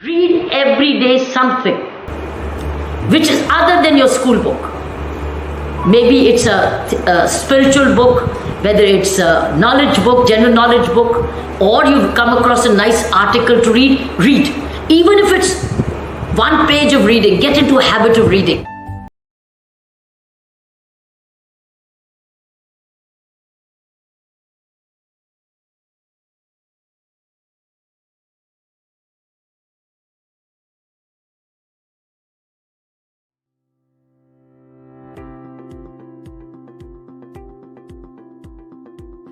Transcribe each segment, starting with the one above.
Read every day something which is other than your school book. Maybe it's a spiritual book, whether it's a knowledge book, general knowledge book, or you've come across a nice article to read, read. Even if it's one page of reading, get into a habit of reading.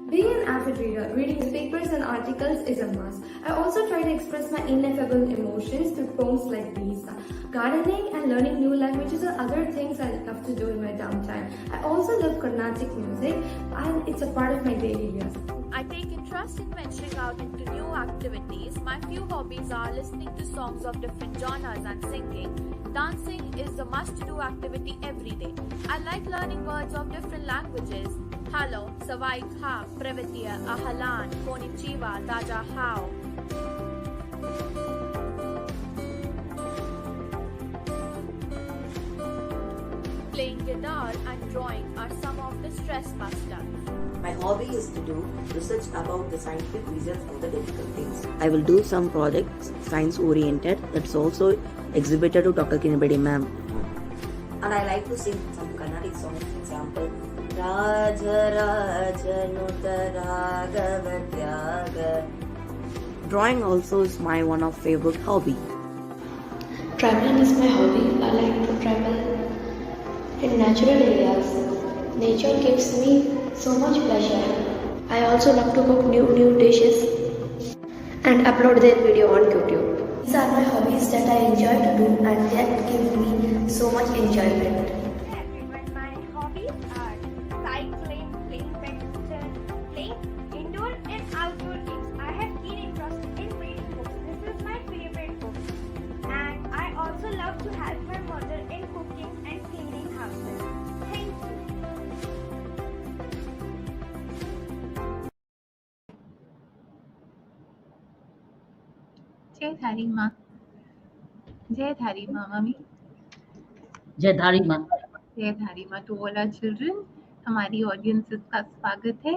Being an avid reader, reading newspapers and articles is a must. I also try to express my ineffable emotions through poems like these. Gardening and learning new languages are other things I love to do in my downtime. I also love Carnatic music and it's a part of my daily life. I take interest in venturing out into new activities. My few hobbies are listening to songs of different genres and singing. Dancing is a must-do activity every day. I like learning words of different languages. Hello, Savai Kha, Pravitia, Ahalan, Konnichiwa, Daja How. Playing guitar and drawing are some of the stress busters. My hobby is to do research about the scientific reasons for the difficult things. I will do some projects, science oriented, that's also exhibited to Dr. Kiran Bedi ma'am. And I like to sing some Carnatic songs, for example, Raja Raja Nuta Raghava Tyaga. Drawing also is my one of favorite hobby. Traveling is my hobby. I like to travel in natural areas. Nature gives me so much pleasure. I also love to cook new dishes and upload their video on YouTube. These are my hobbies that I enjoy to do and that give me so much enjoyment. Everyone, my hobbies are cycling, playing badminton, playing indoor and outdoor games. I have keen interest in reading books. This is my favorite book. And I also love to help my mother in cooking and cleaning houses. Thank you. जय धारी माँ, जय धारी माँ, mummy. जय धारी माँ। जय धारी माँ टू ऑल आवर चिल्ड्रन, हमारी ऑडियंसेस का स्वागत है।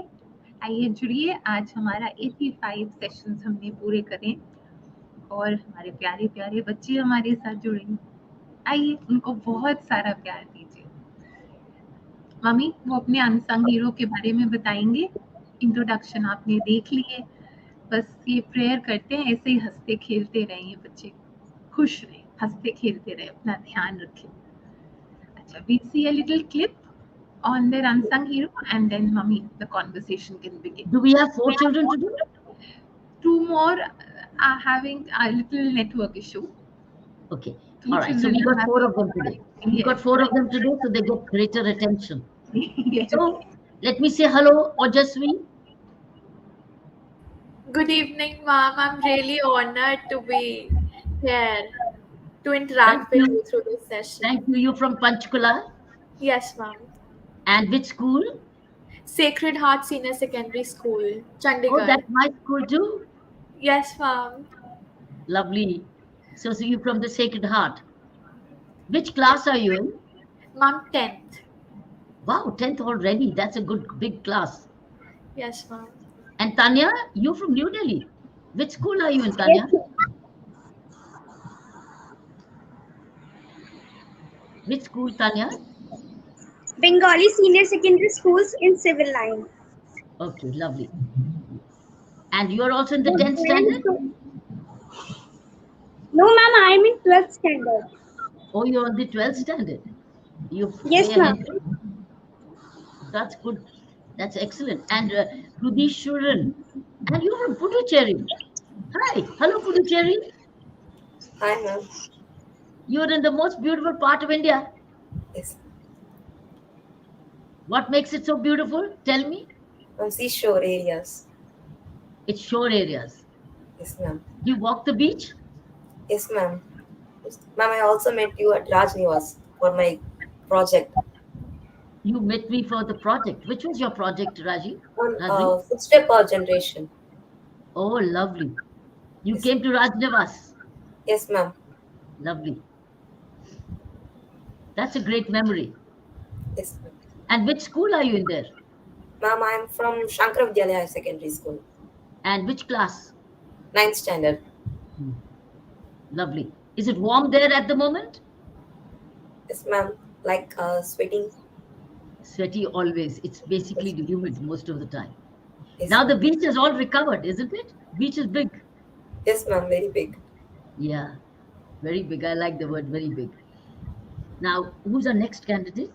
आइए जुड़िए, आज हमारा 85 सेशंस हमने पूरे करें और हमारे प्यारे प्यारे बच्चे हमारे साथ जुड़े। आइए उनको बहुत सारा प्यार दीजिए। मम्मी वो अपने अनसंग हीरो के बारे में बताएंगे। इंट्रोडक्शन आपने देख लिए, बस ये प्रेयर करते हैं ऐसे ही हंसते खेलते रहें, ये बच्चे खुश रहें, हंसते खेलते रहें, अपना ध्यान रखें। अच्छा, we see a little clip on their unsung hero and then mummy the conversation can begin. Do we have 4 children to do? 2 more are having a little network issue. Okay. 2 All right. So we got 4 of them today. We Yes. got 4 of them today, so they get greater attention. Yes. So let me say hello, Ojaswi. Good evening, Mom. I'm really honored to be here to interact with you through this session. Thank you. You from Panchkula? Yes, Mom. And which school? Sacred Heart Senior Secondary School, Chandigarh. Oh, that's my school too. Yes, Mom. Lovely. So you're from the Sacred Heart. Which class are you in? Mom, 10th. Wow, 10th already. That's a good big class. Yes, Mom. And Tanya, you're from New Delhi. Which school are you in, Tanya? Which school, Tanya? Bengali Senior Secondary Schools in Civil Line. Okay, lovely. And you are also in the The 10th standard? brand. No, ma'am, I'm in 12th standard. Oh, you're on the 12th standard. You're way Yes, ahead. ma'am. That's good. That's excellent. And to these children, and you're from Puducherry. Hi, hello Puducherry. Hi, ma'am. You're in the most beautiful part of India. Yes, What makes it so beautiful? Tell me. from seashore areas. It's shore areas. Yes, ma'am. You walk the beach? Yes, ma'am. Yes. Ma'am, I also met you at Raj Nivas for my project You met me for the project. Which was your project, Raji? on Rajni? footstep power generation. Oh, lovely. You Yes, came to Rajnivas. yes, ma'am. Lovely. That's a great memory. Yes, ma'am. And which school are you in there? Ma'am, I'm from Shankar Vidyalaya High Secondary School, And which class? 9th standard. Lovely. Is it warm there at the moment? Yes, ma'am. Like sweating. Sweaty always. It's basically Yes, humid most of the time. yes, Now the ma'am. beach is all recovered, isn't it? Beach is big. Yes, ma'am. Very big. Yeah, very big. I like the word very big. Now, who's our next candidate?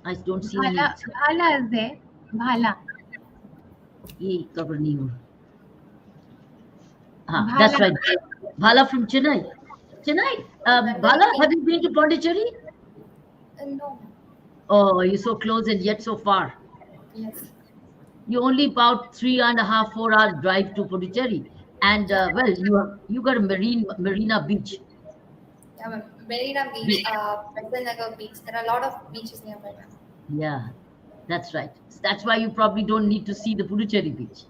I don't see any. Bhala is there. Bhala. Ye cover nahi hua. That's Bhala. right. Bhala from Chennai. Chennai. Bhala, have you been to Pondicherry? No. Oh, you're so close and yet so far. Yes. You only about 3.5, 4 hours drive to Pondicherry, and well, you got a marina beach. Yeah, ma'am. Marina Beach, Besant Nagar Beach. There are a lot of beaches nearby, ma'am. Yeah, that's right. That's why you probably don't need to see the Puducherry beach.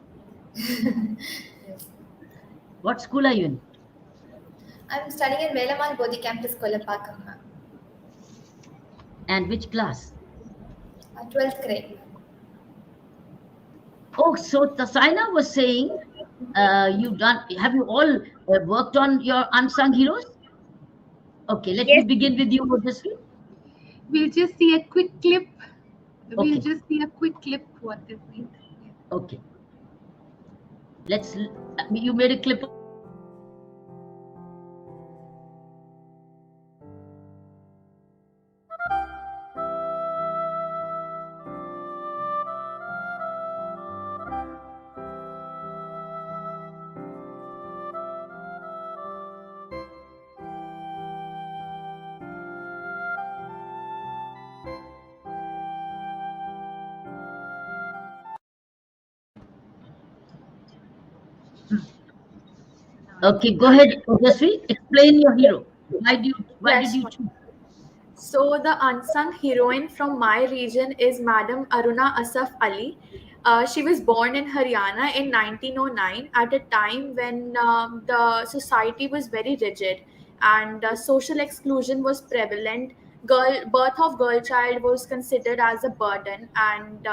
Yes. What school are you in? I'm studying in Velamal Bodhi Campus, Kolapakam, ma'am. And which class? 12th grade. Oh, so Tasaina was saying, have you all worked on your unsung heroes? Okay, let me Yes, begin with you, Ojasvi. We'll just see a quick clip. We'll Okay. just see a quick clip what this means. Okay. You made a clip. Okay, go ahead, Ojasvi. Explain your hero. Why did Yes. you choose? So the unsung heroine from my region is Madam Aruna Asaf Ali. She was born in Haryana in 1909 at a time when the society was very rigid and social exclusion was prevalent. Birth of girl child was considered as a burden, and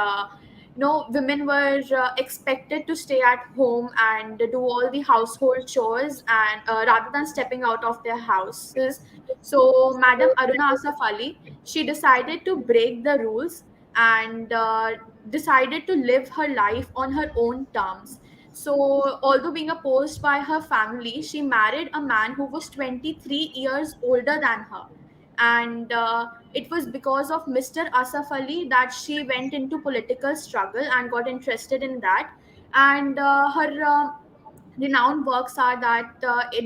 women were expected to stay at home and do all the household chores and rather than stepping out of their houses. So Madam Aruna Asaf Ali, she decided to break the rules and decided to live her life on her own terms. So although being opposed by her family, she married a man who was 23 years older than her. And it was because of Mr. Asaf Ali that she went into political struggle and got interested in that. And her renowned works are that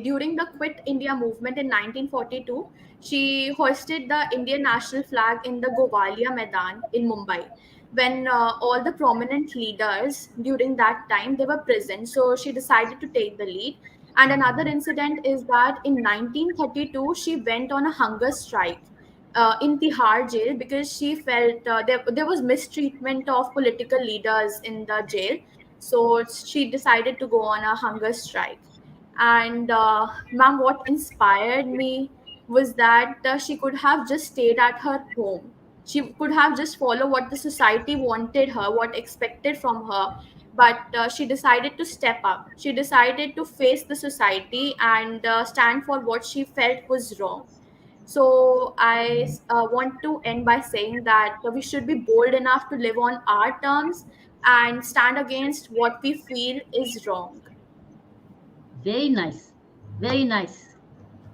during the Quit India movement in 1942, she hoisted the Indian national flag in the Govalia Maidan in Mumbai. When all the prominent leaders during that time they were present, so she decided to take the lead. And another incident is that in 1932 she went on a hunger strike in Tihar jail because she felt there was mistreatment of political leaders in the jail. So she decided to go on a hunger strike. And ma'am, what inspired me was that she could have just stayed at her home. She could have just followed what the society wanted her, what expected from her. But she decided to step up. She decided to face the society and stand for what she felt was wrong. So I want to end by saying that we should be bold enough to live on our terms, and stand against what we feel is wrong. Very nice. Very nice.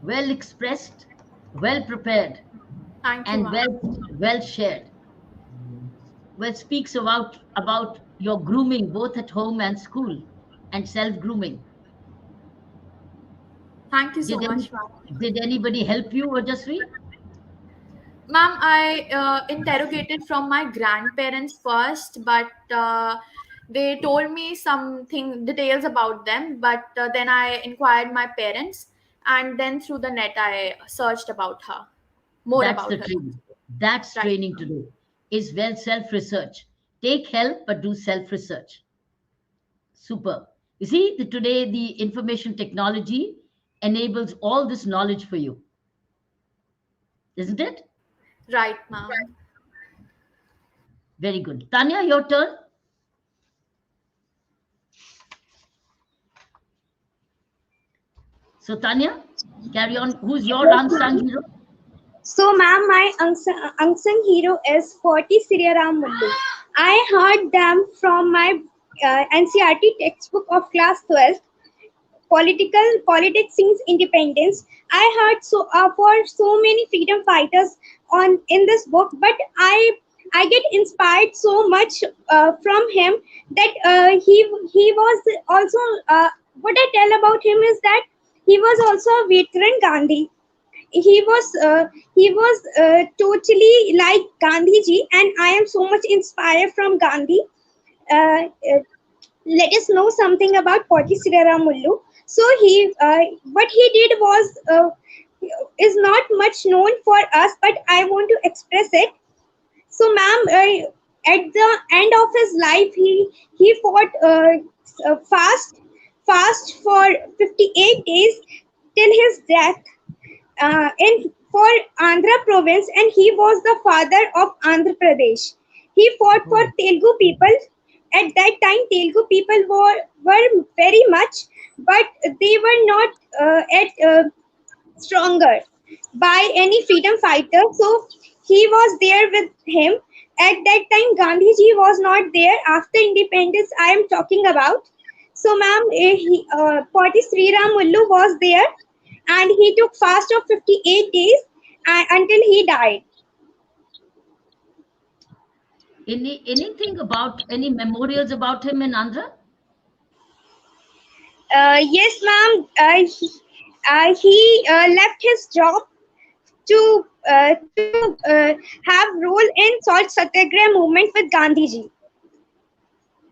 Well expressed, well prepared, Thank you, and ma'am. well shared. Well speaks about your grooming both at home and school, and self grooming. Thank you so Did much, any, ma'am. did anybody help you, Ojasvi? Ma'am, I interrogated from my grandparents first, but they told me something details about them. But then I inquired my parents, and then through the net I searched about her, more That's the about her. training. That's Right. training today. Is well self research. Take help, but do self research. Super. You see, today the information technology enables all this knowledge for you, isn't it? Right, ma'am. Very good. Tanya, your turn. So, Tanya, carry on. Who's your Yes, unsung ma'am. hero? So, ma'am, my unsung hero is 40 Sriram Mullu. I heard them from my NCRT textbook of class 12. Politics since independence. I heard for so many freedom fighters on in this book, but I get inspired so much from him that he was also what I tell about him is that he was also a veteran Gandhi. He was totally like Gandhi ji, and I am so much inspired from Gandhi. Uh, uh, Let us know something about Poti Sriramullu. So what he did was is not much known for us, but I want to express it. So, ma'am, at the end of his life, he fought fast for 58 days till his death in for Andhra province, and he was the father of Andhra Pradesh. He fought for Oh, Telugu people. At that time, Telugu people were very much, but they were not at stronger by any freedom fighter. So he was there with him. At that time, Gandhiji was not there. After independence, I am talking about. So, ma'am, Poti Sriram Mullu was there, and he took fast of 58 days until he died. anything about any memorials about him in Andhra? Yes, ma'am. He left his job to have role in Salt Satyagraha movement with Gandhiji.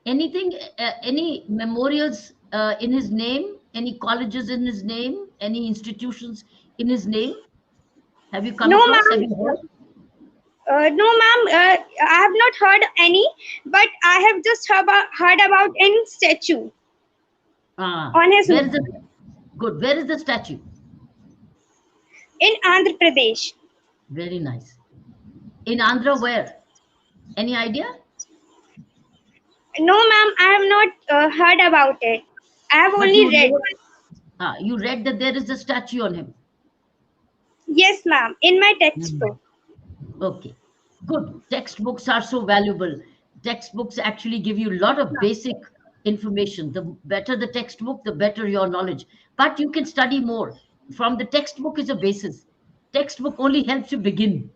Anything, any memorials in his name? Any colleges in his name? Any institutions in his name? Have you come No, across? Have ma'am. you heard? No, ma'am. I have not heard any, but I have just heard about any statue Ah, on his where is name the good? Where is the statue? in Andhra Pradesh. Very nice. In Andhra, where? Any idea? No, ma'am. I have not heard about it. I have But only read. you read that there is a statue on him. Yes, ma'am. In my Mm. textbook. Okay, good. Textbooks are so valuable. Textbooks actually give you a lot of basic information. The better the textbook, the better your knowledge. But you can study more. From the textbook is a basis. Textbook only helps you begin.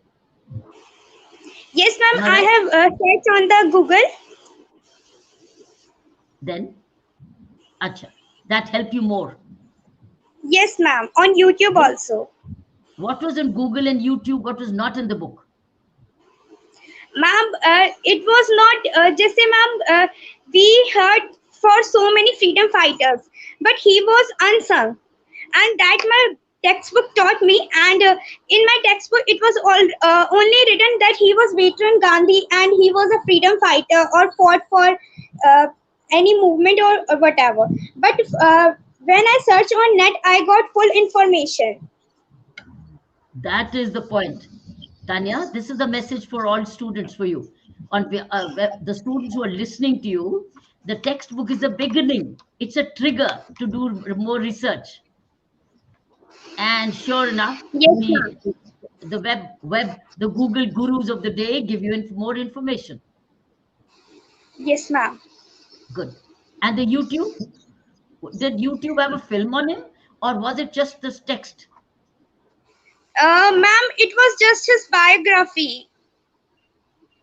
Yes, ma'am. Am I I right? have searched on the Google. Then, acha, that help you more. Yes, ma'am. On YouTube also. What was in Google and YouTube? What was not in the book? Ma'am, it was not just say, ma'am, we heard for so many freedom fighters, but he was unsung, and that my textbook taught me. And in my textbook, it was all only written that he was veteran Gandhi and he was a freedom fighter or fought for any movement or whatever. But when I searched on net, I got full information. That is the point. Tanya, this is a message for all students for you. The students who are listening to you, the textbook is a beginning. It's a trigger to do more research. And sure enough, Yes, ma'am. the Google gurus of the day give you more information. Yes, ma'am. Good. And the YouTube? Did YouTube have a film on him, or was it just this text? Ma'am, it was just his biography.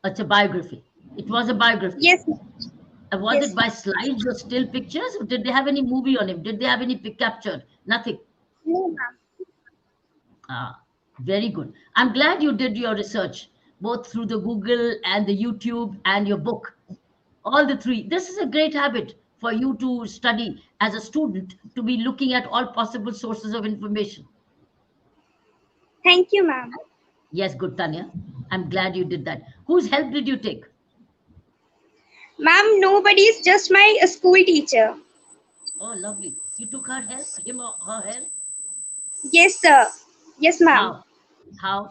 It's a biography. It was a biography. Yes, ma'am. Was it Yes, by ma'am. slides or still pictures? Or did they have any movie on him? Did they have any pic captured? Nothing. No, ma'am. Ah, very good. I'm glad you did your research, both through the Google and the YouTube and your book. All the three. This is a great habit for you to study as a student, to be looking at all possible sources of information. Thank you, ma'am. Yes, good, Tanya. I'm glad you did that. Whose help did you take? Ma'am, nobody's just my school teacher. Oh, lovely. You took her help, him or her help? Yes, sir. Yes, ma'am. How? How?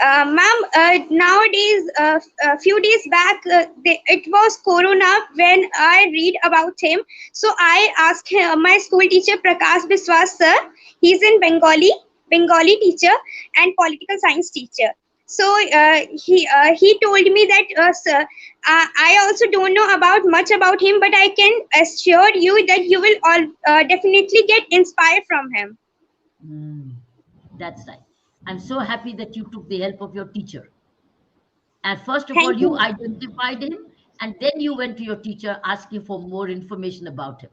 Ma'am, nowadays, a few days back, it was Corona when I read about him. So I asked him, my school teacher Prakash Biswas sir. He's in Bengali teacher and political science teacher. So he told me that sir, I also don't know about much about him, but I can assure you that you will all definitely get inspired from him. Mm, that's right. I'm so happy that you took the help of your teacher. And first of all, Thank you you. identified him, and then you went to your teacher asking for more information about him.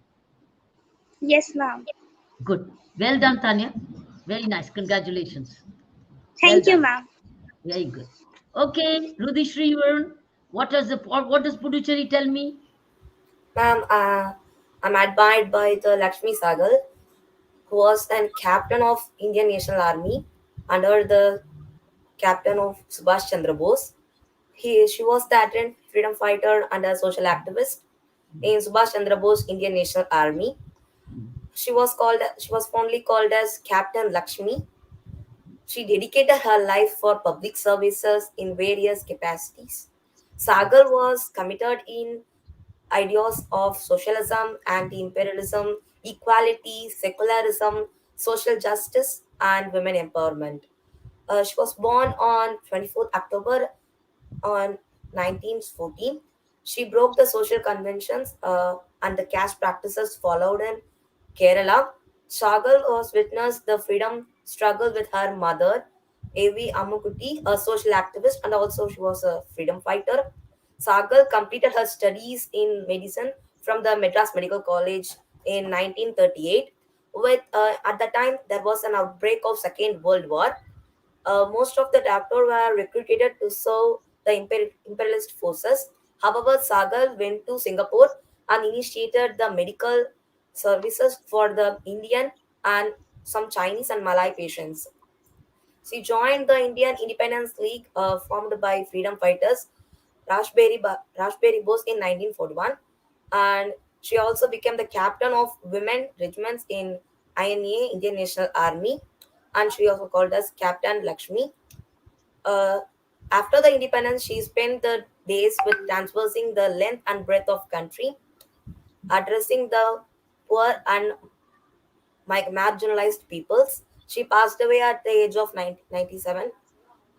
Yes, ma'am. Good. Well done, Tanya. Very nice. Congratulations. Well Thank you, done. ma'am. Very good. Okay, Rudy Srivaran, what does Puducherry tell me? Ma'am, I'm admired by the Lakshmi Sagal, who was an captain of Indian National Army under the captain of Subhash Chandra Bose. She was the ardent freedom fighter and a social activist in Subhash Chandra Bose Indian National Army. She was fondly called as Captain Lakshmi. She dedicated her life for public services in various capacities. Sagar was committed in ideas of socialism, anti-imperialism, equality, secularism, social justice, and women empowerment. She was born on 24th October on 1914. She broke the social conventions and the caste practices followed in Kerala. Shagal was witnessed the freedom struggle with her mother, A.V. Ammukutti, a social activist, and also she was a freedom fighter. Sagal completed her studies in medicine from the Madras Medical College in 1938. At the time there was an outbreak of Second World War. Most of the doctors were recruited to serve the imperialist forces. However, Sagal went to Singapore and initiated the medical services for the Indian and some Chinese and Malay patients. She joined the Indian Independence League formed by freedom fighters Rashberry Bose in 1941, and she also became the captain of women regiments in INA Indian National Army, and she also called as Captain Lakshmi. Uh, After the independence, she spent the days with traversing the length and breadth of country, addressing the poor and marginalized peoples. She passed away at the age of 97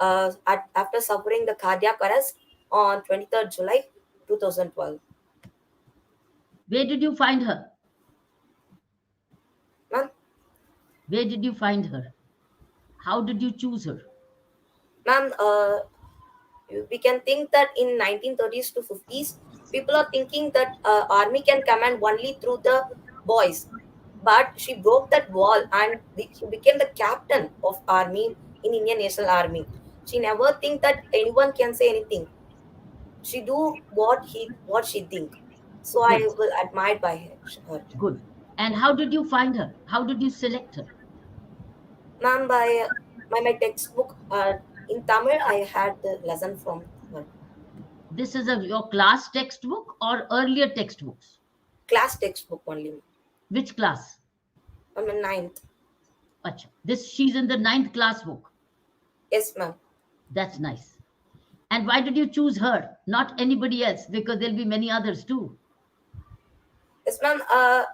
after suffering the cardiac arrest on 23rd July 2012. Where did you find her? Ma'am, Where did you find her? How did you choose her? ma'am, we can think that in 1930s to 50s, people are thinking that army can command only through the boys. But she broke that wall and she became the captain of army in Indian National Army. She never think that anyone can say anything. She do what she think. So I Good, will admire by her. good. And how did you find her? How did you select her? Ma'am, by my textbook in Tamil, I had the lesson from her. This is your class textbook or earlier textbooks? Class textbook only. Which class? On my ninth. Acha. This she's in the ninth class book. Yes, ma'am. That's nice. And why did you choose her, not anybody else? Because there'll be many others too. Yes, ma'am.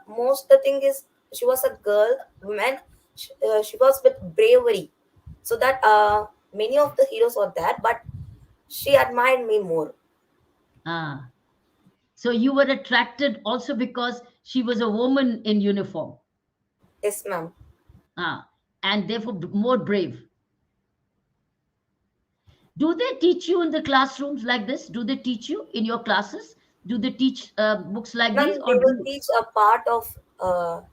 Most the thing is she was a girl, woman. She was with bravery, so that many of the heroes were there, but she admired me more. Ah, So you were attracted also because she was a woman in uniform, Yes, ma'am. and therefore more brave. Do they teach you in the classrooms like this? Do they teach you in your classes? Do they teach books like Ma'am, these, they or will do teach a part of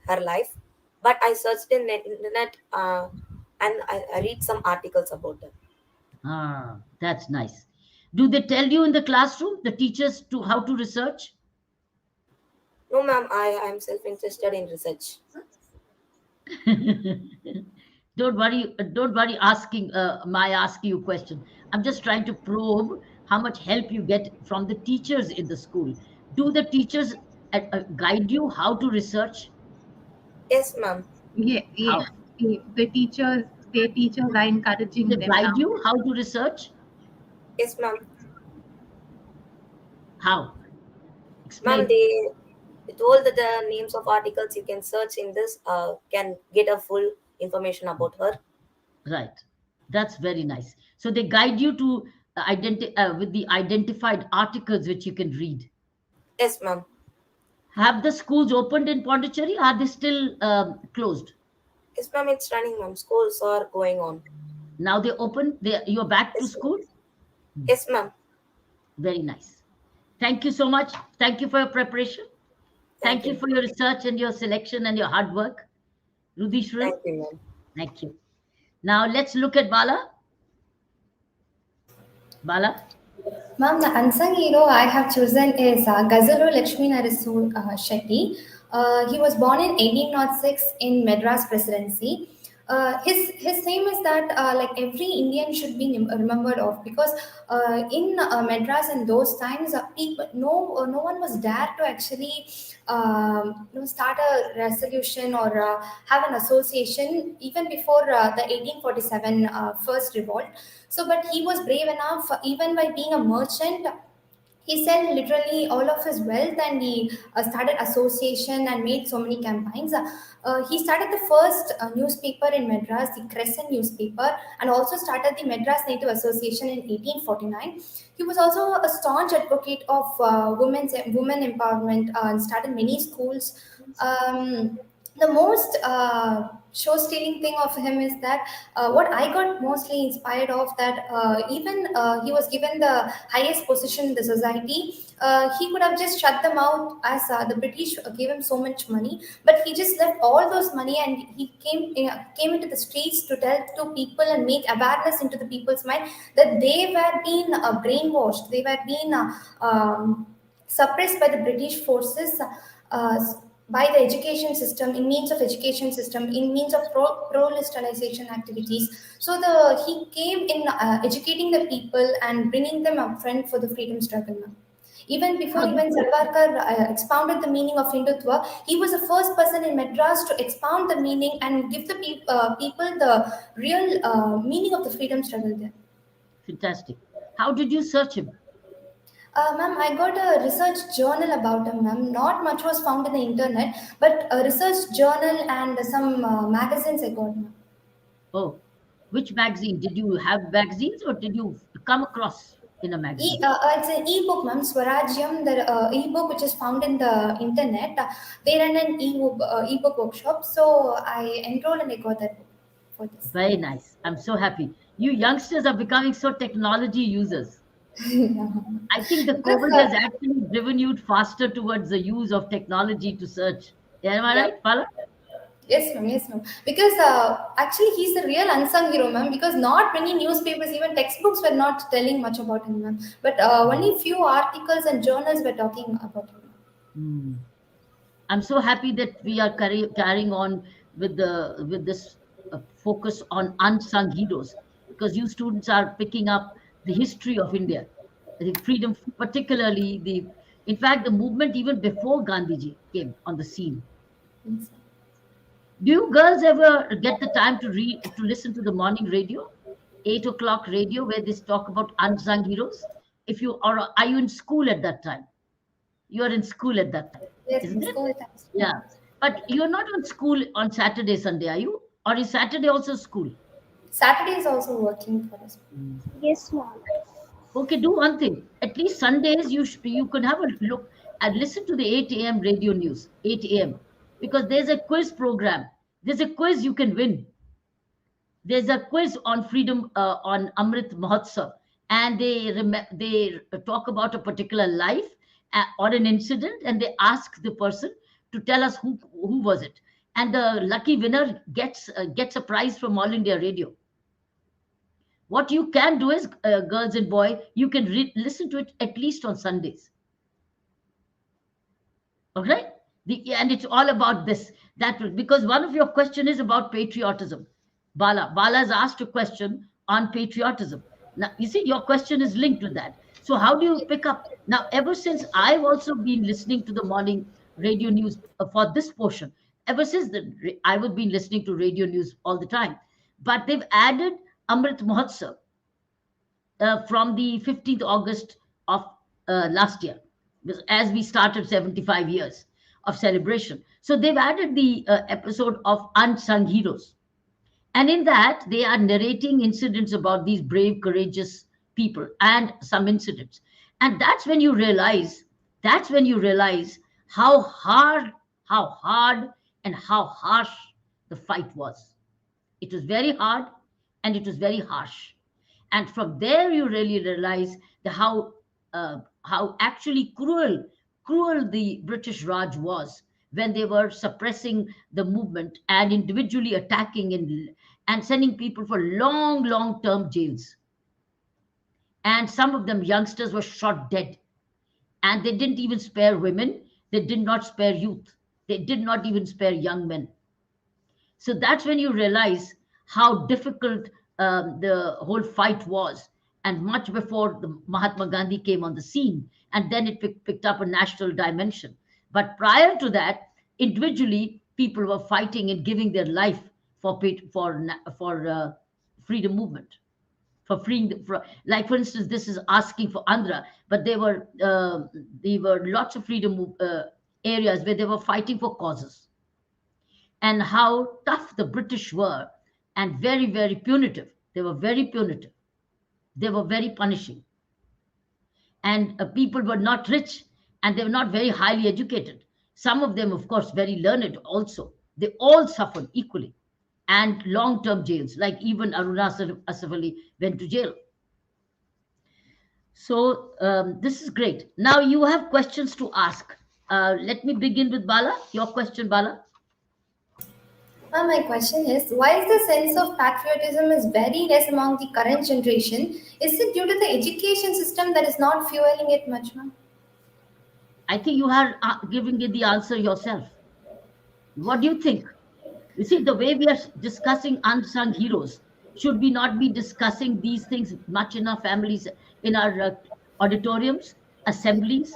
her life, but I searched in internet and I read some articles about her. that's nice. Do they tell you in the classroom, the teachers, to how to research? No, ma'am, I am self-interested in research. Don't worry asking my asking you question. I'm just trying to probe how much help you get from the teachers in the school. Do the teachers guide you how to research? Yes, ma'am. Yeah, yeah. How Their teachers are do encouraging they them guide now. you how to research? Yes, ma'am. How? Ma'am, Explain. they told that the names of articles you can search in this can get a full information about her. Right. That's very nice. So they guide you to with the identified articles which you can read. Yes, ma'am. Have the schools opened in Pondicherry? Are they still closed? Yes, ma'am, it's running, ma'am. Schools are going on. Now they open. You're back to Yes, ma'am. school. Yes, ma'am. Very nice. Thank you so much. Thank you for your preparation. Thank Thank you you. for your research and your selection and your hard work, Rudishri. Thank you, ma'am. Thank you. Now let's look at Bala. Bala. Ma'am, the unsung hero I have chosen is Gazalu Lakshmi Narasu Shetty. He was born in 1806 in Madras Presidency. His name is that like every Indian should be remembered of, because in Madras in those times, people no one was dare to actually start a resolution or have an association even before the 1847 first revolt. So, but he was brave enough, even by being a merchant, he sell literally all of his wealth, and he started association and made so many campaigns. He started the first newspaper in Madras, the Crescent newspaper, and also started the Madras Native Association in 1849. He was also a staunch advocate of women empowerment and started many schools. The most show stealing thing of him is that what I got mostly inspired of that even he was given the highest position in the society. He could have just shut them out as the British gave him so much money, but he just left all those money and he came into the streets to tell to people and make awareness into the people's mind that they were being brainwashed, they were being suppressed by the British forces. Uh, by the education system, in means of education system, in means of pro-listalization activities. So he came in educating the people and bringing them up front for the freedom struggle. Now, even before Now, even Savarkar expounded the meaning of Hindutva, he was the first person in Madras to expound the meaning and give the people the real meaning of the freedom struggle there. fantastic. How did you search him? Ma'am, I got a research journal about him, ma'am. Not much was found in the internet, but a research journal and some magazines I got, ma'am. Oh, which magazine? Did you have magazines or did you come across in a magazine? It's an e-book, ma'am. Swarajyam, the e-book which is found in the internet. They run an e-book workshop, so I enrolled and I got that book for this. Very nice. I'm so happy. You youngsters are becoming so technology users. I think the Because COVID has actually driven you faster towards the use of technology to search. Am I yeah. right, Pala? Yes, ma'am. Yes, ma'am. Because actually, he's the real unsung hero, ma'am. Because not many newspapers, even textbooks, were not telling much about him, ma'am. But only few articles and journals were talking about him. Hmm. I'm so happy that we are carrying on with this focus on unsung heroes, because you students are picking up the history of India, the freedom, particularly in fact, the movement even before Gandhiji came on the scene. Yes, Do you girls ever get the time to listen to the morning radio, 8 o'clock radio, where they talk about unsung heroes? If you are you in school at that time? You are in school at that time, yes, in isn't it? school times. Yeah. Yeah. But you're not on school on Saturday, Sunday, are you? Or is Saturday also school? Saturday is also working for us. Yes, ma'am. Okay, do one thing. At least Sundays you could have a look. and listen to the 8 a.m. radio news, 8 a.m., because there's a quiz program. There's a quiz you can win. There's a quiz on freedom on Amrit Mahotsav, and they talk about a particular life or an incident, and they ask the person to tell us who was it, and the lucky winner gets a prize from All India Radio. What you can do is, girls and boys, you can listen to it at least on Sundays. Okay, and it's all about this. Because one of your question is about patriotism. Bala has asked a question on patriotism. Now you see your question is linked to that. So how do you pick up now? Ever since I've also been listening to the morning radio news for this portion. Ever since I would be listening to radio news all the time, but they've added Amrit Mahotsav from the 15th August of last year, as we started 75 years of celebration. So they've added the episode of Unsung Heroes. And in that, they are narrating incidents about these brave, courageous people and some incidents. And that's when you realize how hard and how harsh the fight was. It was very hard and it was very harsh. And from there, you really realize how actually cruel the British Raj was when they were suppressing the movement and individually attacking and sending people for long term jails. And some of them youngsters were shot dead. And they didn't even spare women. They did not spare youth. They did not even spare young men. So that's when you realize how difficult the whole fight was. And much before the Mahatma Gandhi came on the scene, and then it picked up a national dimension. But prior to that, individually, people were fighting and giving their life for freedom movement, for freeing. Like for instance, this is asking for Andhra, but there were lots of freedom areas where they were fighting for causes, and how tough the British were, and very punitive. They were very punitive. They were very punishing. And people were not rich, and they were not very highly educated. Some of them, of course, very learned also. They all suffered equally. And long-term jails, like even Aruna Asaf Ali went to jail. So this is great. Now you have questions to ask. Let me begin with Bala. Your question, Bala. My question is, why is the sense of patriotism is very less among the current generation? Is it due to the education system that is not fueling it much, ma'am? I think you are giving it the answer yourself. What do you think? You see, the way we are discussing unsung heroes, should we not be discussing these things much in our families, in our auditoriums, assemblies?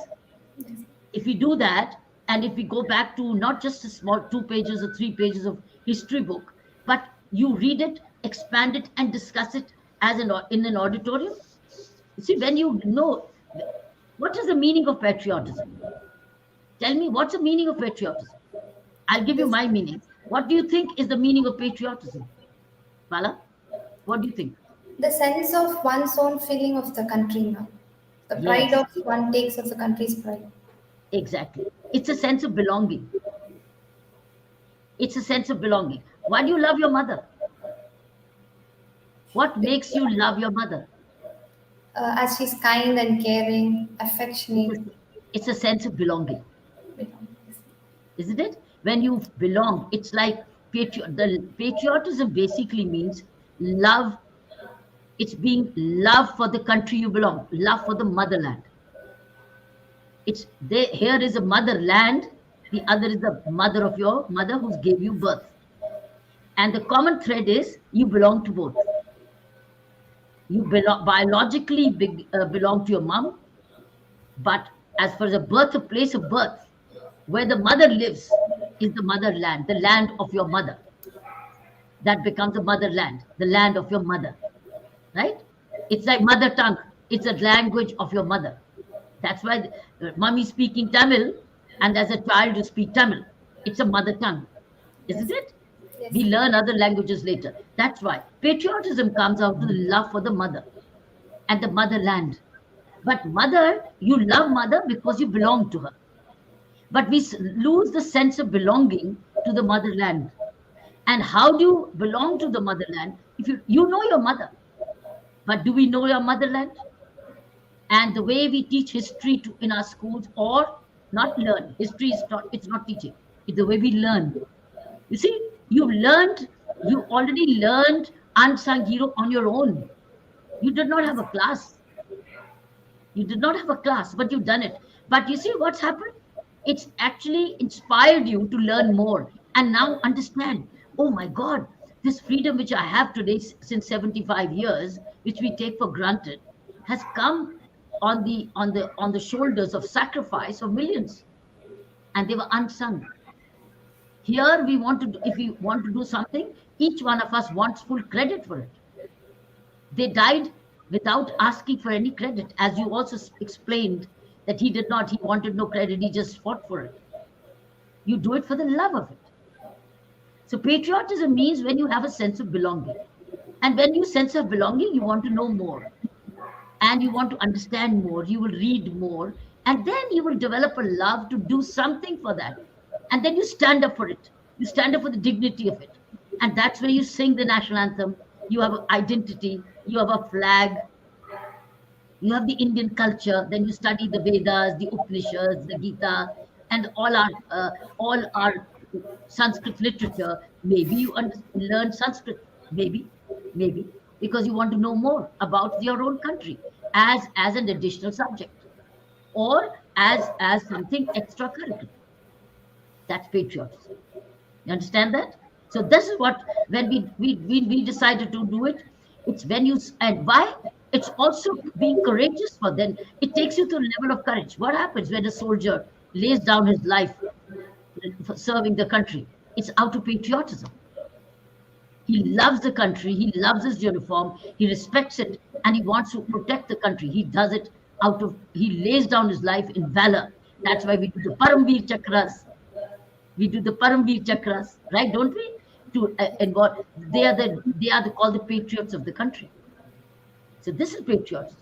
If we do that, and if we go back to not just a small 2 pages or 3 pages of history book, but you read it, expand it, and discuss it in an auditorium. You see, when you know what is the meaning of patriotism, tell me what's the meaning of patriotism. I'll give you my meaning. What do you think is the meaning of patriotism, Bala? What do you think? The sense of one's own feeling of the country, ma'am. The pride of one takes of the country's pride. Exactly. It's a sense of belonging. It's a sense of belonging. Why do you love your mother? What makes you love your mother? As she's kind and caring, affectionate. It's a sense of belonging. Isn't it? When you belong, it's like patriotism basically means love. It's being love for the country you belong, love for the motherland. Here is a motherland, the other is the mother of your mother who gave you birth. And the common thread is you belong to both. You biologically belong to your mom, but as for the place of birth, where the mother lives is the motherland, the land of your mother. That becomes the motherland, the land of your mother, right? It's like mother tongue. It's a language of your mother. That's why mommy speaking Tamil, and as a child you speak Tamil. It's a mother tongue, isn't it? Yes. We learn other languages later. That's why patriotism comes out of the love for the mother and the motherland. But mother, you love mother because you belong to her. but we lose the sense of belonging to the motherland. And how do you belong to the motherland if you know your mother? But do we know your motherland? And the way we teach history in our schools, or not learn history, is not, it's not teaching, it's the way we learn. You see, you already learned unsung hero on your own. You did not have a class. You did not have a class, but you've done it. But you see what's happened? It's actually inspired you to learn more and now understand, oh my God, this freedom which I have today since 75 years, which we take for granted, has come on the shoulders of sacrifice of millions, and they were unsung. Here we want to, if we want to do something, each one of us wants full credit for it. They died without asking for any credit, as you also explained that he did not, he wanted no credit, he just fought for it. You do it for the love of it. So patriotism means when you have a sense of belonging, and when you sense of belonging, you want to know more and you want to understand more, you will read more, and then you will develop a love to do something for that, and then you stand up for it, you stand up for the dignity of it, and that's where you sing the national anthem. You have an identity, you have a flag, you have the Indian culture, then you study the Vedas, the Upanishads, the Gita, and all our Sanskrit literature. Maybe you learn Sanskrit, maybe because you want to know more about your own country as an additional subject, or as something extracurricular. That's patriotism. You understand that? So this is what, when we decided to do it, it's when you, and why, it's also being courageous. For then it takes you to a level of courage. What happens when a soldier lays down his life for serving the country? It's out of patriotism. He loves the country, he loves his uniform, he respects it, and he wants to protect the country. He does it he lays down his life in valor. That's why we do the Paramveer Chakras. We do the Paramveer Chakras, right? Don't we? To involve, they are called the patriots of the country. So this is patriotism.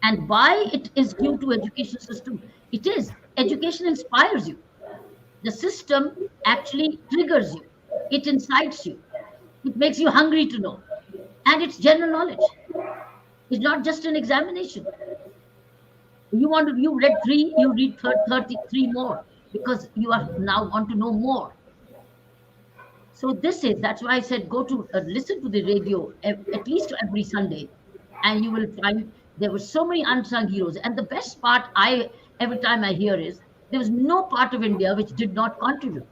And why it is due to education system? It is education inspires you. The system actually triggers you. It incites you. It makes you hungry to know. And it's general knowledge. It's not just an examination. You read 3, you read 33 more, because you are now want to know more. So that's why I said go to listen to the radio at least every Sunday, and you will find there were so many unsung heroes. And the best part every time I hear is there was no part of India which did not contribute.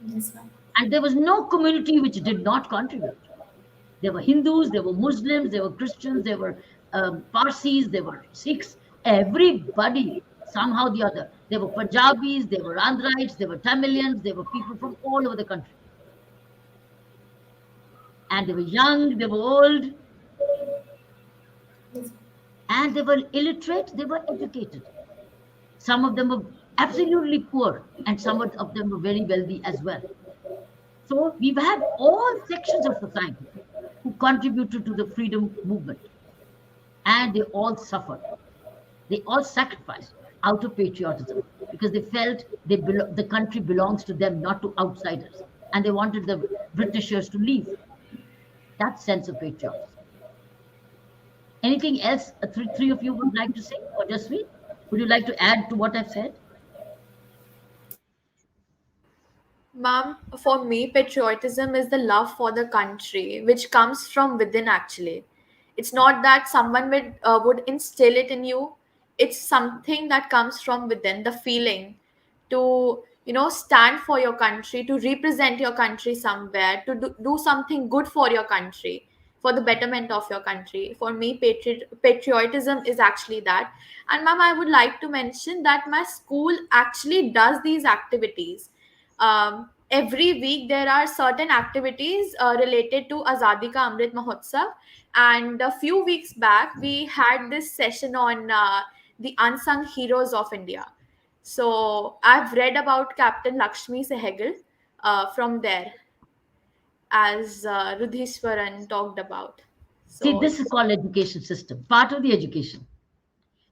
Yes, ma'am. And there was no community which did not contribute. There were Hindus, there were Muslims, there were Christians, there were Parsis, there were Sikhs, everybody, somehow or the other. There were Punjabis, there were Andhrites, there were Tamilians, there were people from all over the country. And they were young, they were old, and they were illiterate, they were educated. Some of them were absolutely poor, and some of them were very wealthy as well. So we've had all sections of society who contributed to the freedom movement, and they all suffered. They all sacrificed out of patriotism, because they felt the country belongs to them, not to outsiders, and they wanted the Britishers to leave. That sense of patriotism. Anything else three of you would like to say, or just me? Would you like to add to what I've said? Ma'am, for me, patriotism is the love for the country, which comes from within actually. It's not that someone would instill it in you. It's something that comes from within, the feeling to, stand for your country, to represent your country somewhere, to do something good for your country, for the betterment of your country. For me, patriotism is actually that. And ma'am, I would like to mention that my school actually does these activities. Every week there are certain activities related to Azadi Ka Amrit Mahotsav, and a few weeks back we had this session on the unsung heroes of India. So I've read about Captain Lakshmi Sehgal from there, as Rudhishwaran talked about. See, So this is called education system, part of the education.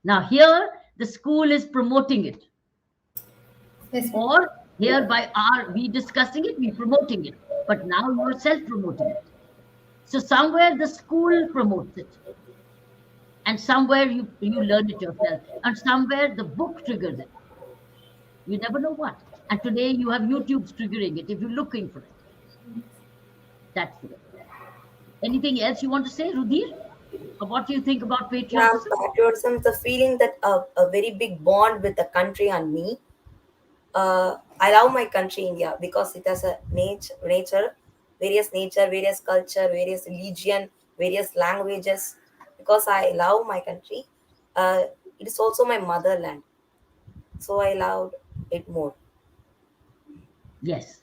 Now here, the school is promoting it. Yes, ma'am. Or here by we discussing it, we promoting it. But now you are self-promoting it. So somewhere the school promotes it, and somewhere you learn it yourself, and somewhere the book triggers it. You never know what. And today you have YouTube's triggering it if you're looking for it. That's the way. Anything else you want to say, Rudhir? Or what do you think about Yeah, patriotism? patriotism is the feeling that a very big bond with the country and me. I love my country, India, because it has a nature, various culture, various religion, various languages. Because I love my country, uh, it is also my motherland, so I love it more. Yes.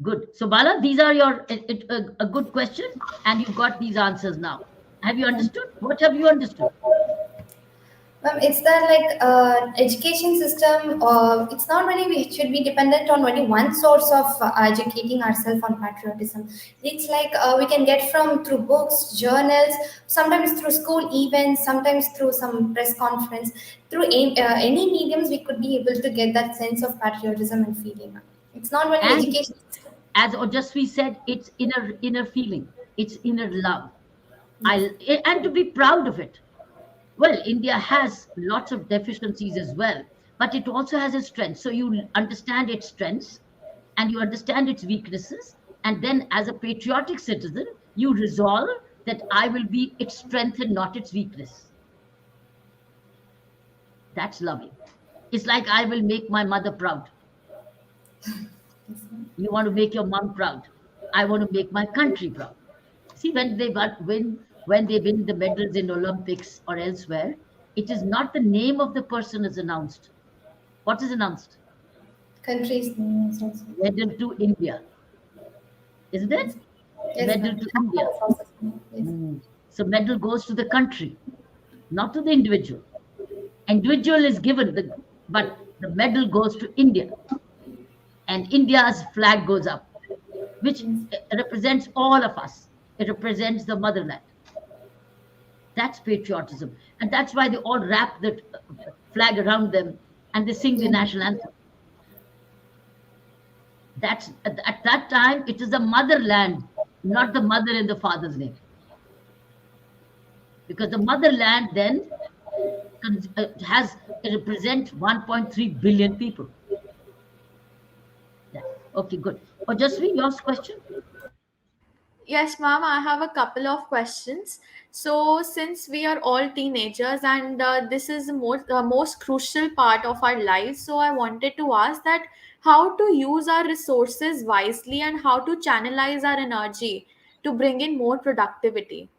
Good. So, Bala, these are a good question, and you've got these answers now. Have you understood? What have you understood? It's that like education system. It's not really we should be dependent on only one source of educating ourselves on patriotism. It's like we can get from through books, journals, sometimes through school events, sometimes through some press conference. Through any mediums, we could be able to get that sense of patriotism and feeling. It's not only And education. as Ojasvi said, it's inner feeling, it's inner love. Yes. And to be proud of it. Well, India has lots of deficiencies as well, but it also has its strengths. So you understand its strengths and you understand its weaknesses. And then, as a patriotic citizen, you resolve that I will be its strength and not its weakness. That's lovely. It's like I will make my mother proud. You want to make your mom proud. I want to make my country proud. See, when they win the medals in Olympics or elsewhere, it is not the name of the person is announced. What is announced? Countries names also. Medal to India, isn't it? Yes, yes, Medal ma'am. to India. Yes. So medal goes to the country, not to the individual. Individual is given, but the medal goes to India, and India's flag goes up, which represents all of us. It represents the motherland. That's patriotism, and that's why they all wrap the flag around them and they sing the Yeah. national anthem. That's at that time it is the motherland, not the mother and the father's name, because the motherland then has it represents 1.3 billion people. Yeah. Okay, good. Oh, Jasvi, your question. Yes, ma'am, I have a couple of questions. So, since we are all teenagers and this is the most crucial part of our lives, so I wanted to ask that how to use our resources wisely and how to channelize our energy to bring in more productivity.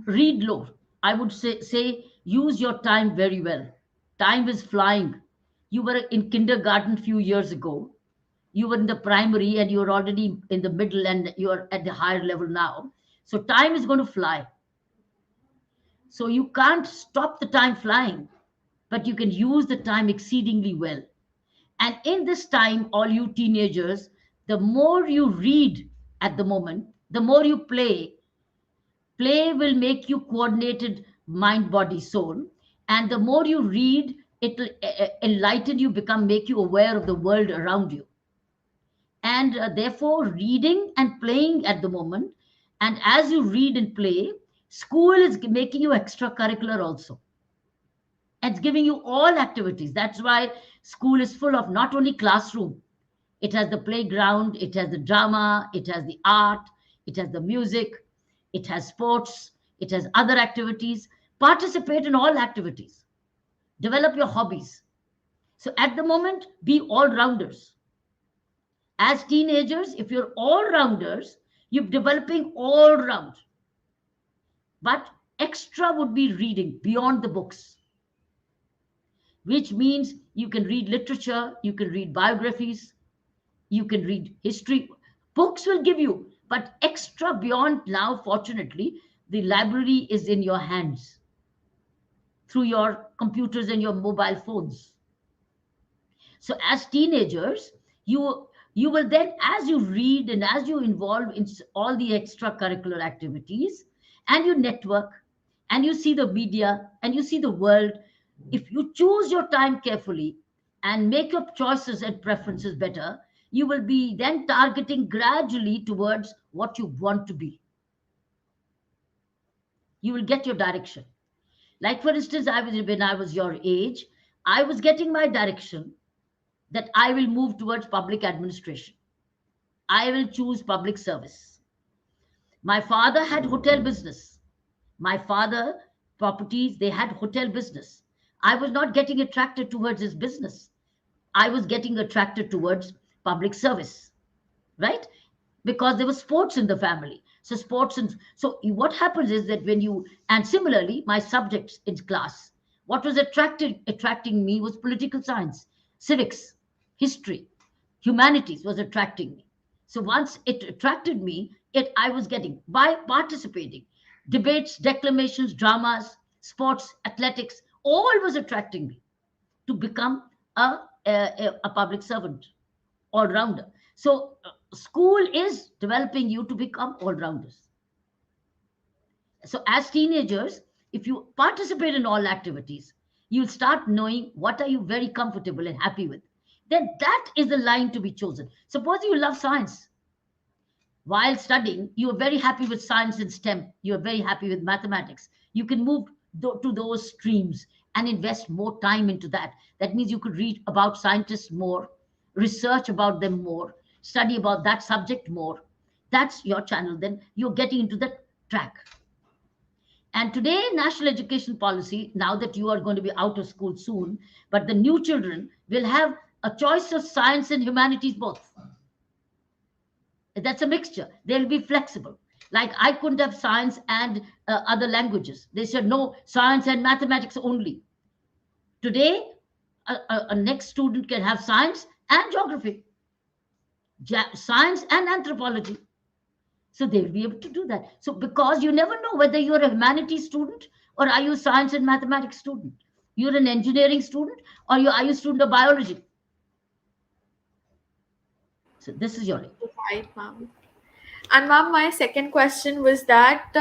Read low. I would say use your time very well. Time is flying. You were in kindergarten few years ago. You were in the primary and you're already in the middle and you're at the higher level now. So time is going to fly. So you can't stop the time flying, but you can use the time exceedingly well. And in this time, all you teenagers, the more you read at the moment, the more you play. Play will make you coordinated mind, body, soul. And the more you read, it will enlighten you, become make you aware of the world around you. And therefore, reading and playing at the moment. And as you read and play, school is making you extracurricular also. It's giving you all activities. That's why school is full of not only classroom, it has the playground, it has the drama, it has the art, it has the music, it has sports, it has other activities. Participate in all activities. Develop your hobbies. So at the moment, be all rounders. As teenagers, if you're all rounders, you're developing all round. But extra would be reading beyond the books, which means you can read literature, you can read biographies, you can read history. Books will give you, but extra beyond now, fortunately, the library is in your hands through your computers and your mobile phones. So as teenagers, you will then, as you read and as you involve in all the extracurricular activities and you network and you see the media and you see the world, If you choose your time carefully and make your choices and preferences better, you will be then targeting gradually towards what you want to be. You will get your direction. Like, for instance, when I was your age, I was getting my direction that I will move towards public administration. I will choose public service. My father had hotel business. My father properties, they had hotel business. I was not getting attracted towards his business. I was getting attracted towards public service, right? Because there was sports in the family. So sports and so what happens is that when you and similarly my subjects in class, what was attracting me was political science, civics, history, humanities was attracting me. So once it attracted me, it I was getting by participating, debates, declamations, dramas, sports, athletics, all was attracting me to become a public servant, all rounder. So, school is developing you to become all rounders. So, as teenagers, if you participate in all activities, you'll start knowing what are you very comfortable and happy with. Then that is the line to be chosen. Suppose you love science. While studying, you are very happy with science and STEM. You are very happy with mathematics. You can move to those streams and invest more time into that. That means you could read about scientists more, research about them more, study about that subject more. That's your channel. Then you're getting into that track. And today, national education policy, now that you are going to be out of school soon, but the new children will have a choice of science and humanities both. That's a mixture. They'll be flexible. Like I couldn't have science and other languages. They said no, science and mathematics only. Today, a next student can have science and geography, science and anthropology. So they'll be able to do that. So because you never know whether you're a humanities student or are you a science and mathematics student. You're an engineering student or are you a student of biology. So this is your Right, ma'am. And ma'am, my second question was that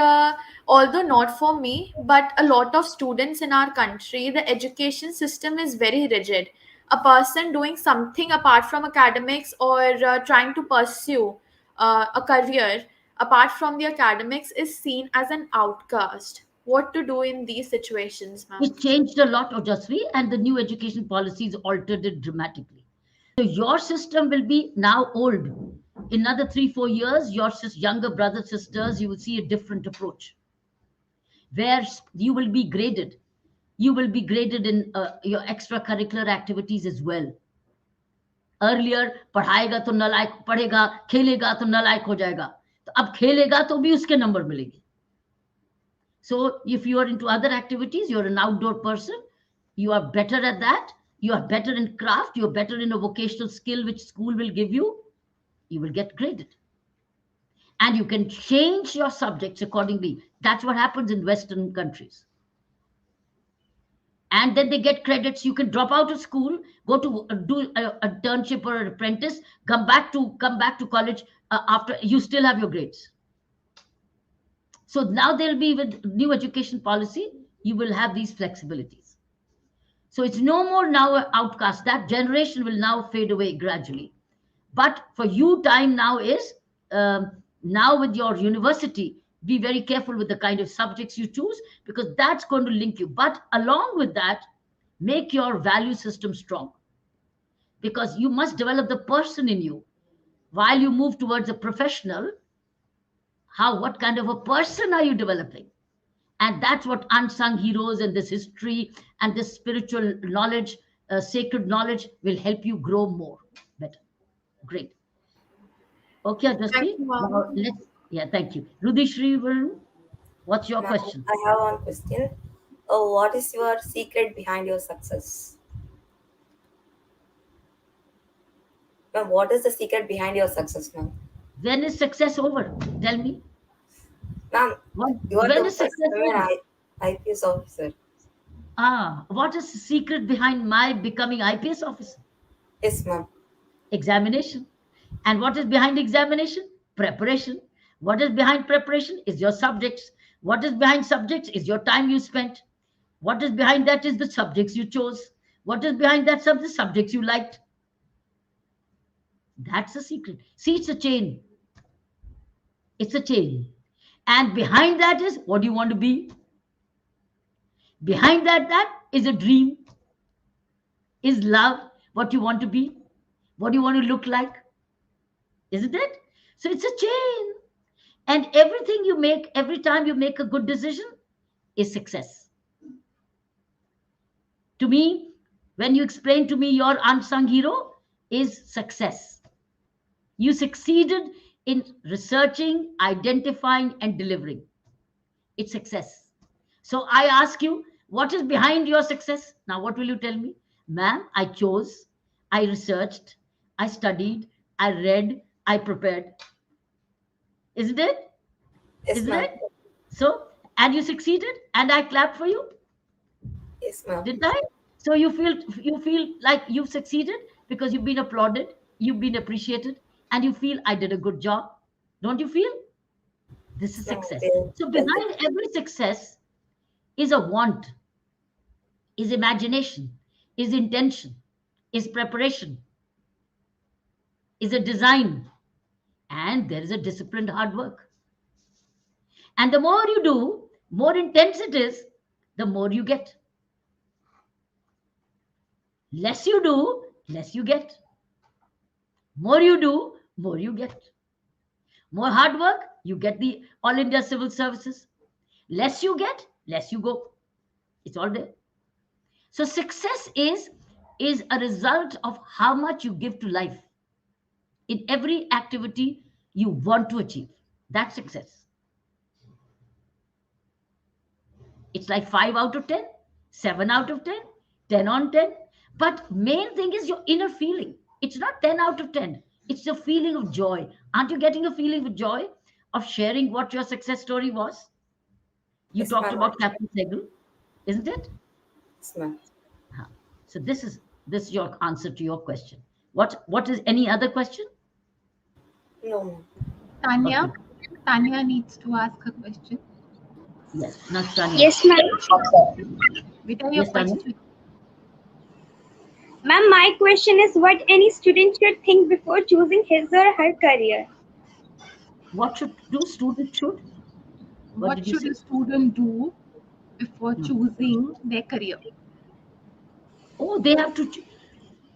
although not for me, but a lot of students in our country, the education system is very rigid. A person doing something apart from academics or trying to pursue a career apart from the academics is seen as an outcast. What to do in these situations, ma'am? It changed a lot, Ojasvi, and the new education policies altered it dramatically. So your system will be now old. In another 3-4 years, your younger brothers, sisters, you will see a different approach where you will be graded. You will be graded in your extracurricular activities as well. Earlier, पढ़ाएगा तो नालायक पढ़ेगा, खेलेगा तो नालायक हो जाएगा. तो अब खेलेगा तो भी उसके नंबर मिलेंगे. So if you are into other activities, you're an outdoor person, you are better at that, you are better in craft, you're better in a vocational skill which school will give you, you will get graded. And you can change your subjects accordingly. That's what happens in Western countries. And then they get credits. You can drop out of school, go to do a internship or an apprentice, come back to college after you still have your grades. So now there'll be with new education policy, you will have these flexibilities. So it's no more now an outcast. That generation will now fade away gradually. But for you, time now is now with your university, be very careful with the kind of subjects you choose because that's going to link you. But along with that, make your value system strong because you must develop the person in you while you move towards a professional. What kind of a person are you developing? And that's what unsung heroes and this history and this spiritual knowledge, sacred knowledge will help you grow more better. Great. Okay, Adresti. Thank you. Rudishri, what's your question? I have one question. What is your secret behind your success? Ma'am, what is the secret behind your success, ma'am? When is success over? Tell me. Ma'am, you are when the is success over? IPS officer. What is the secret behind my becoming IPS officer? Yes, ma'am. Examination. And what is behind examination? Preparation. What is behind preparation is your subjects. What is behind subjects is your time you spent. What is behind that is the subjects you chose. What is behind that the subjects you liked. That's the secret. See, it's a chain. It's a chain. And behind that is what do you want to be? Behind that is a dream. Is love what you want to be? What do you want to look like? Isn't it? So it's a chain. And everything you make, every time you make a good decision, is success. To me, when you explain to me your unsung hero is success. You succeeded in researching, identifying, and delivering. It's success. So I ask you, what is behind your success? Now, what will you tell me? Ma'am, I chose, I researched, I studied, I read, I prepared. Isn't it? Yes, Isn't ma'am. it? So, and you succeeded, and I clapped for you. Yes, ma'am. Did I? So you feel like you've succeeded because you've been applauded, you've been appreciated, and you feel I did a good job. Don't you feel? This is success. So behind every success is a want, is imagination, is intention, is preparation, is a design, and there is a disciplined hard work. And the more you do, more intense it is, the more you get. Less you do, less you get. More you do, more you get. More hard work, you get the All India Civil Services. Less you get, less you go. It's all there. So success is a result of how much you give to life in every activity you want to achieve. That's success. It's like 5 out of 10, 7 out of 10, 10 on 10. But main thing is your inner feeling. It's not 10 out of 10. It's a feeling of joy. Aren't you getting a feeling of joy of sharing what your success story was? You Yes, talked ma'am. about Captain Sehgal, isn't it? Yes, ma'am. So this is your answer to your question. What is any other question? No, ma'am. Tanya, Okay. Tanya needs to ask a question. Yes, Tanya. Yes, ma'am. What are your Yes, Tanya. questions? Ma'am, my question is what any student should think before choosing his or her career. What should do student should? What What did you should say? a student do before Hmm. choosing their career? Oh, they have to.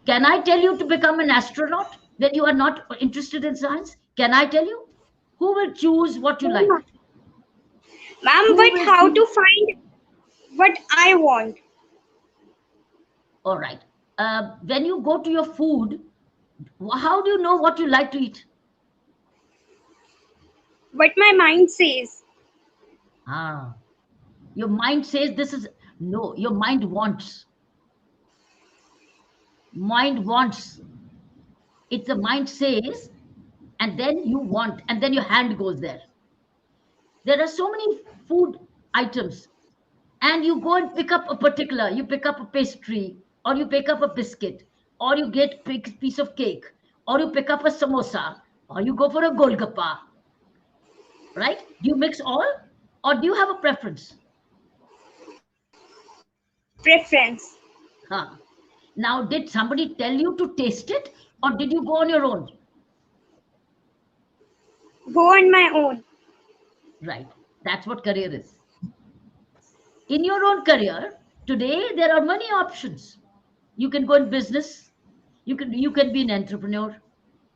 Can I tell you to become an astronaut when you are not interested in science? Can I tell you? Who will choose what you like? Ma'am, Who but will how choose? to find what I want? All right. When you go to your food, how do you know what you like to eat? What my mind says. Ah, your mind says this is no. Your mind wants. Mind wants. It's the mind says, and then you want, and then your hand goes there. There are so many food items, and you go and pick up a particular. You pick up a pastry, or you pick up a biscuit, or you get a piece of cake, or you pick up a samosa, or you go for a golgappa. Right? Do you mix all, or do you have a preference? Preference. Huh. Now, did somebody tell you to taste it, or did you go on your own? Go on my own. Right. That's what career is. In your own career, today there are many options. You can go in business, you can be an entrepreneur,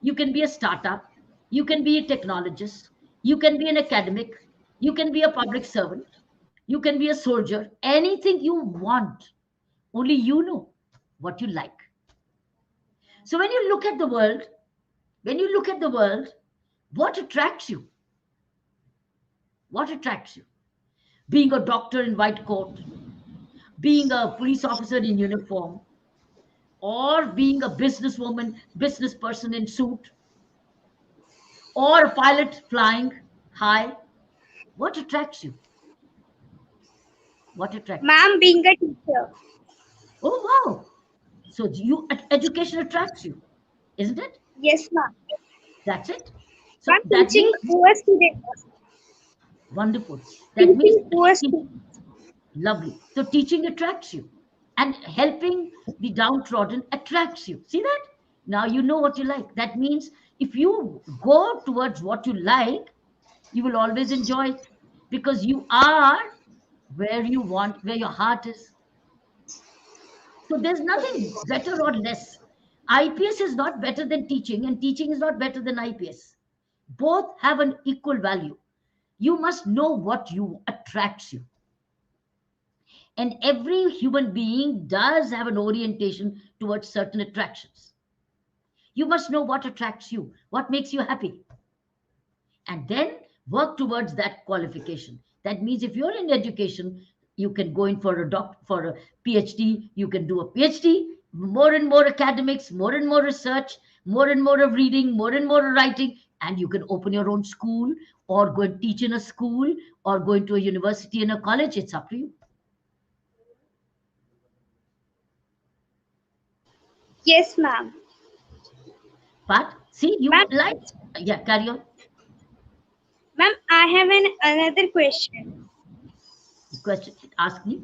you can be a startup, you can be a technologist, you can be an academic, you can be a public servant, you can be a soldier, anything you want. Only you know what you like. So when you look at the world, when you look at the world, what attracts you? What attracts you? Being a doctor in white coat, being a police officer in uniform, or being a businesswoman, business person in suit, or a pilot flying high. What attracts you? What attracts you? Ma'am, being a teacher. Oh, wow. So education attracts you, isn't it? Yes, ma'am. That's it. So Ma'am, that teaching means poor students. wonderful. That means Teaching poor students. Lovely. So teaching attracts you, and helping the downtrodden attracts you. See that? Now you know what you like. That means if you go towards what you like, you will always enjoy it, because you are where you want, where your heart is. So there's nothing better or less. IPS is not better than teaching, and teaching is not better than IPS. Both have an equal value. You must know what you attracts you. And every human being does have an orientation towards certain attractions. You must know what attracts you, what makes you happy, and then work towards that qualification. That means if you're in education, you can go in for a PhD, you can do a PhD, more and more academics, more and more research, more and more of reading, more and more writing, and you can open your own school, or go and teach in a school, or go into a university and a college. It's up to you. Yes, ma'am. But see, you Ma'am, like, yeah, carry on. ma'am, I have another question. Question, ask me.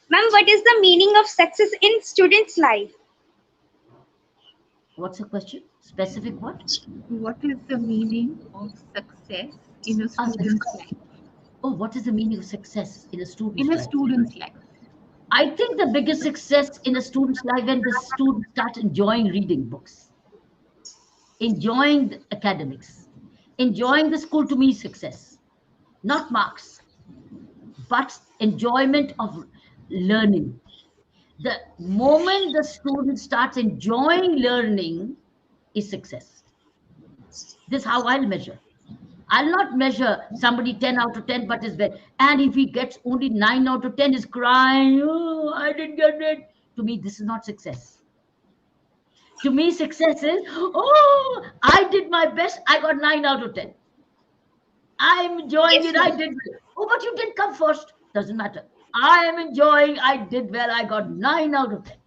Ma'am, what is the meaning of success in students' life? What's the question? Specific what? What is the meaning of success in a student's life? Oh, what is the meaning of success in a student's In a life? student's life. I think the biggest success in a student's life when the student starts enjoying reading books, enjoying the academics, enjoying the school. To me, success, not marks, but enjoyment of learning. The moment the student starts enjoying learning is success. This is how I'll measure. I'll not measure somebody 10 out of 10, but is bad. And if he gets only 9 out of 10, is crying, oh, I didn't get it. To me, this is not success. To me, success is, oh, I did my best. I got 9 out of 10. I'm enjoying Yes, it. I ma'am. did well. Oh, but you didn't come first. Doesn't matter. I am enjoying. I did well. I got 9 out of 10.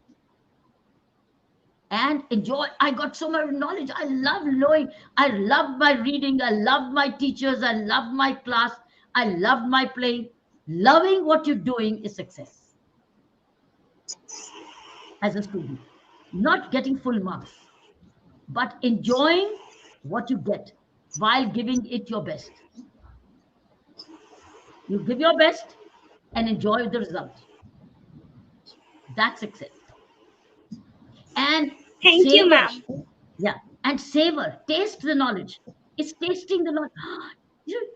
And enjoy. I got so much knowledge. I love knowing. I love my reading. I love my teachers. I love my class. I love my playing. Loving what you're doing is success as a student. Not getting full marks, but enjoying what you get while giving it your best. You give your best and enjoy the result. That's success. And Thank you, savor. ma'am. Yeah, and savor, taste the knowledge. It's tasting the knowledge.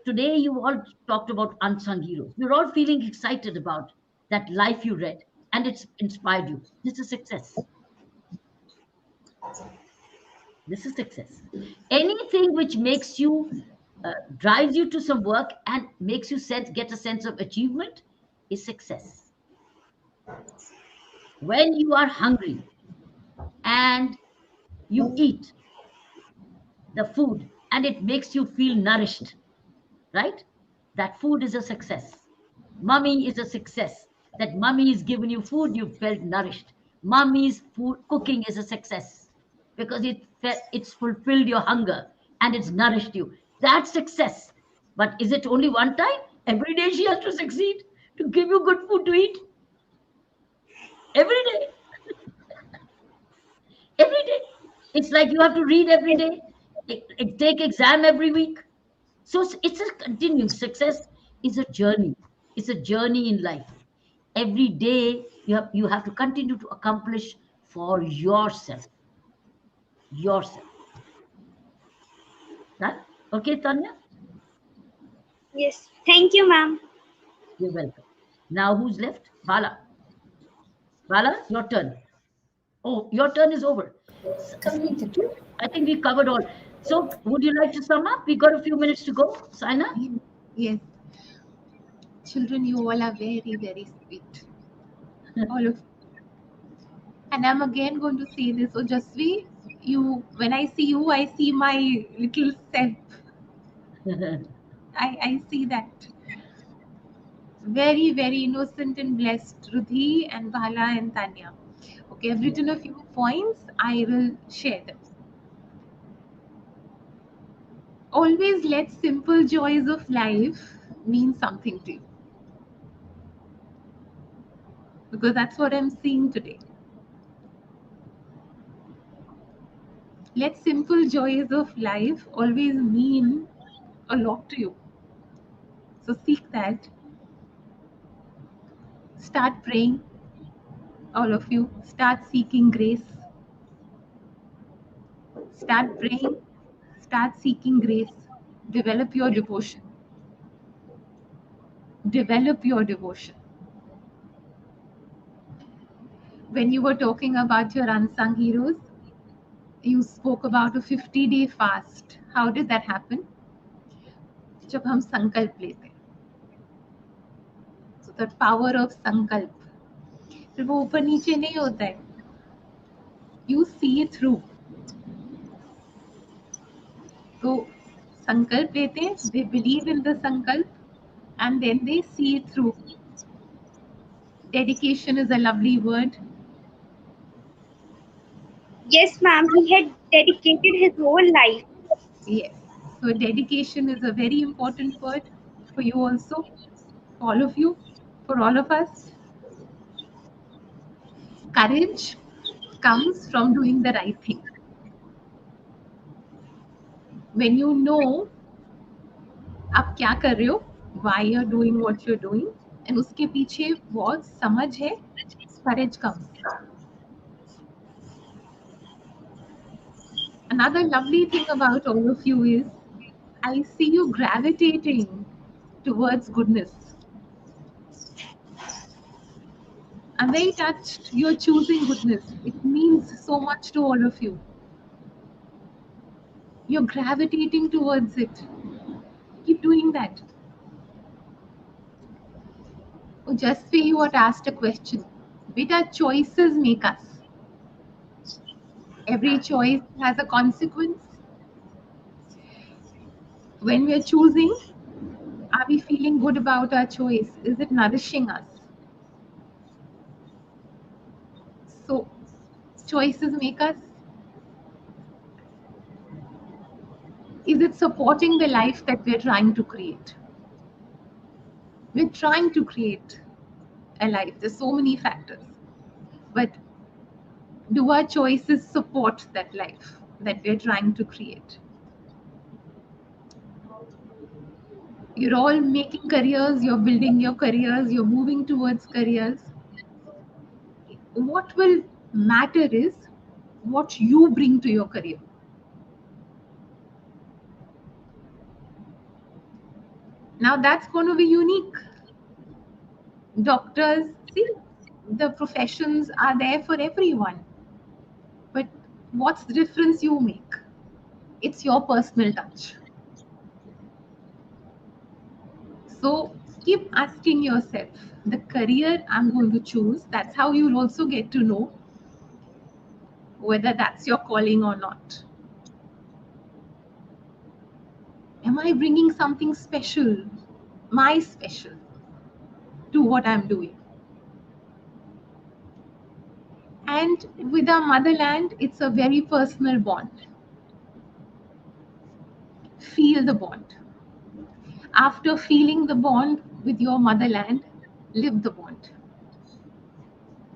Today you all talked about unsung heroes. You're all feeling excited about that life you read, and it's inspired you. This is success. This is success. Anything which makes you, drives you to some work and makes you get a sense of achievement is success. When you are hungry and you eat the food and it makes you feel nourished, right? That food is a success. Mummy is a success. That mummy is giving you food, you felt nourished. Mummy's food cooking is a success because it's fulfilled your hunger and it's nourished you. That's success. But is it only one time? Every day she has to succeed to give you good food to eat. Every day. Every day. It's like you have to read every day, take exam every week. So it's a continuing success is a journey. It's a journey in life. Every day you have to continue to accomplish for yourself. Yourself. Right? Okay, Tanya? Yes. Thank you, ma'am. You're welcome. Now who's left? Bala. Bala, your turn. Oh, your turn is over. I think we covered all. So would you like to sum up? We got a few minutes to go. Saina? Yes. Children, you all are very, very sweet. All of you. And I'm again going to say this. So Jasvi, when I see you, I see my little self. I see that. Very, very innocent and blessed, Rudhi and Bala and Tanya. Okay, I've written a few points. I will share them. Always let simple joys of life mean something to you. because that's what I'm seeing today. Let simple joys of life always mean a lot to you. So seek that. Start praying, all of you. Start seeking grace. Start praying. Start seeking grace. Develop your devotion. Develop your devotion. When you were talking about your unsung heroes, you spoke about a 50-day fast. How did that happen? जब हम संकल्प लेते हैं, so the power of संकल्प, फिर वो ऊपर नीचे नहीं होता है. You see it through. तो संकल्प लेते हैं, they believe in the संकल्प, and then they see it through. Dedication is a lovely word. Yes, ma'am. He had dedicated his whole life. Yes. So dedication is a very important word for you also, for all of you, for all of us. Courage comes from doing the right thing. When you know आप क्या कर रहे हो, why you're doing what you're doing, and उसके पीछे बहुत समझ है, courage comes. Another lovely thing about all of you is I see you gravitating towards goodness. I'm very touched. You're choosing goodness. It means so much to all of you. You're gravitating towards it. Keep doing that. Oh, just say you were asked a question. Beta, choices make us. Every choice has a consequence. When we're choosing, are we feeling good about our choice? Is it nourishing us? So, choices make us. Is it supporting the life that we're trying to create? We're trying to create a life. There's so many factors. But do our choices support that life that we're trying to create? You're all making careers, you're building your careers, you're moving towards careers. What will matter is what you bring to your career. Now that's going to be unique. Doctors, see, the professions are there for everyone. But what's the difference you make? It's your personal touch. So keep asking yourself, the career I'm going to choose, that's how you'll also get to know whether that's your calling or not. Am I bringing something special, my special, to what I'm doing? And with our motherland, it's a very personal bond. Feel the bond. After feeling the bond with your motherland, live the bond.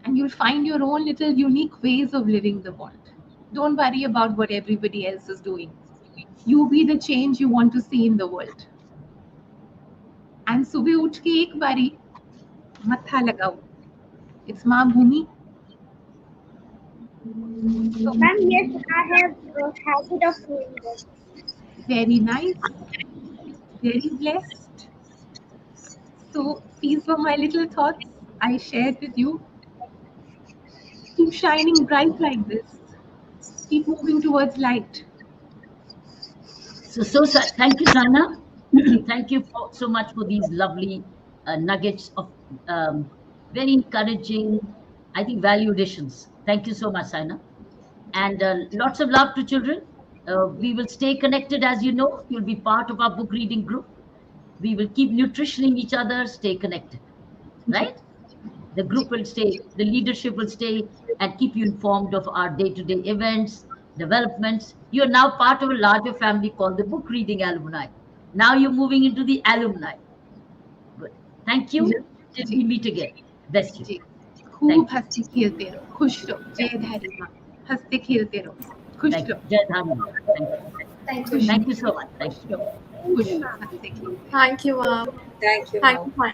And you'll find your own little unique ways of living the bond. Don't worry about what everybody else is doing. You be the change you want to see in the world. And सुबह उठ के एक बारी मत्था लगाओ. It's माँ भूमि. So, ma'am, yes, I have a habit of doing that. Very nice. Very blessed. So these were my little thoughts I shared with you. Keep shining bright like this. Keep moving towards light. So thank you, Sana. Thank you so much for these lovely nuggets of very encouraging, I think, value additions. Thank you so much, Sana. And lots of love to children. We will stay connected, as you know. You'll be part of our book reading group. We will keep nutritioning each other, stay connected, right? The group will stay, the leadership will stay and keep you informed of our day-to-day events, developments. You're now part of a larger family called the Book Reading Alumni. Now you're moving into the alumni. Good. Thank you. Till we meet again. Bless you. खूब हंसते खेलते रहो, खुश रहो। जय धैर्य माँ, हंसते खेलते रहो, खुश Thank you. रहो, Jai Dharma. Thank you. Thank खुश you. Thank you so much. Thank खुश you. रहो, खुश रहो, हंसते खेलते रहो। Thank you, ma'am. Thank you, Thank ma'am. you, ma'am.